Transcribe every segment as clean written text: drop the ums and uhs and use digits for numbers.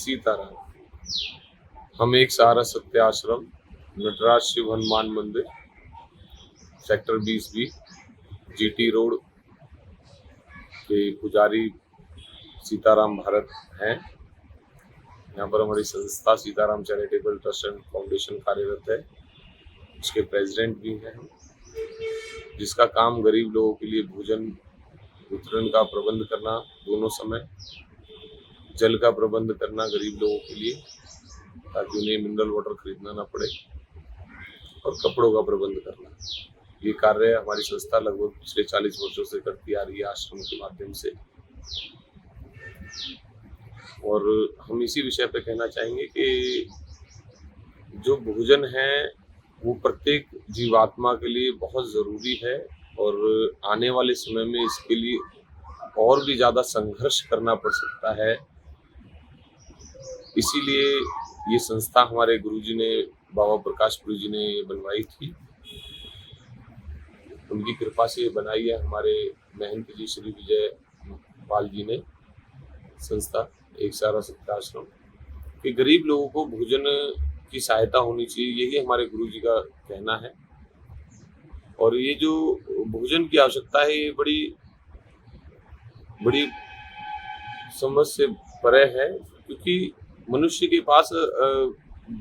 सीताराम। हम एक सहारा सत्य आश्रम, नटराज शिव हनुमान मंदिर, सेक्टर 20B, GT रोड के पुजारी सीताराम भारत हैं। यहाँ पर हमारी संस्था Sitaram charitable trust and foundation कार्यरत है। उसके प्रेसिडेंट भी हैं हम, जिसका काम गरीब लोगों के लिए भोजन वितरण का प्रबंध करना, दोनों समय जल का प्रबंध करना गरीब लोगों के लिए, ताकि उन्हें मिनरल वाटर खरीदना ना पड़े, और कपड़ों का प्रबंध करना। ये कार्य हमारी संस्था लगभग पिछले 40 वर्षों से करती आ रही है आश्रम के माध्यम से। और हम इसी विषय पे कहना चाहेंगे कि जो भोजन है वो प्रत्येक जीवात्मा के लिए बहुत ज़रूरी है, और आने वाले समय में इसके लिए और भी ज़्यादा संघर्ष करना पड़ सकता है। इसीलिए ये संस्था हमारे गुरुजी ने, बाबा प्रकाश गुरुजी ने ये बनवाई थी। उनकी कृपा से ये बनाई है हमारे महंत जी श्री विजय पाल जी ने संस्था एक सहारा सत्य आश्रम, कि गरीब लोगों को भोजन की सहायता होनी चाहिए, यही हमारे गुरुजी का कहना है। और ये जो भोजन की आवश्यकता है ये बड़ी बड़ी समझ से परे है, क्योंकि मनुष्य के पास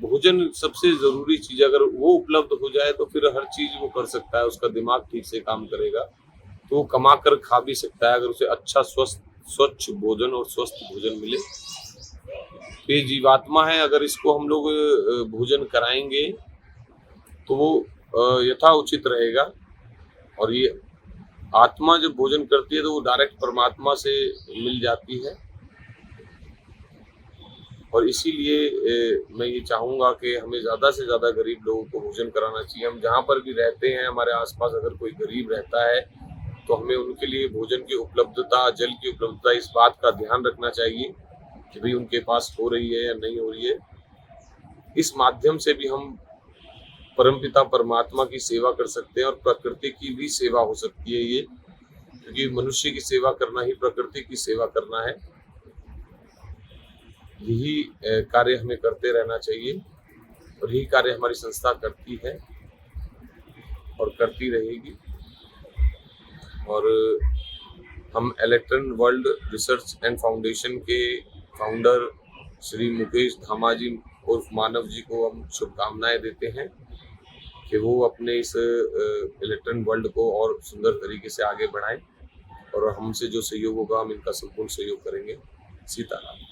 भोजन सबसे ज़रूरी चीज़, अगर वो उपलब्ध हो जाए तो फिर हर चीज़ वो कर सकता है। उसका दिमाग ठीक से काम करेगा तो वो कमा कर खा भी सकता है, अगर उसे अच्छा स्वच्छ भोजन और स्वस्थ भोजन मिले। तो ये जीवात्मा है, अगर इसको हम लोग भोजन कराएंगे तो वो यथा उचित रहेगा। और ये आत्मा जब भोजन करती है तो वो डायरेक्ट परमात्मा से मिल जाती है। और इसीलिए मैं ये चाहूँगा कि हमें ज़्यादा से ज़्यादा गरीब लोगों को भोजन कराना चाहिए। हम जहाँ पर भी रहते हैं, हमारे आसपास अगर कोई गरीब रहता है तो हमें उनके लिए भोजन की उपलब्धता, जल की उपलब्धता, इस बात का ध्यान रखना चाहिए कि भाई उनके पास हो रही है या नहीं हो रही है। इस माध्यम से भी हम परमपिता परमात्मा की सेवा कर सकते हैं, और प्रकृति की भी सेवा हो सकती है ये, क्योंकि मनुष्य की सेवा करना ही प्रकृति की सेवा करना है। यही कार्य हमें करते रहना चाहिए, और यही कार्य हमारी संस्था करती है और करती रहेगी। और हम electron world research and foundation के फाउंडर श्री मुकेश धामा जी उर्फ मानव जी को हम शुभकामनाएं देते हैं कि वो अपने इस इलेक्ट्रॉन वर्ल्ड को और सुंदर तरीके से आगे बढ़ाएं, और हमसे जो सहयोग होगा हम इनका संपूर्ण सहयोग करेंगे। सीताराम।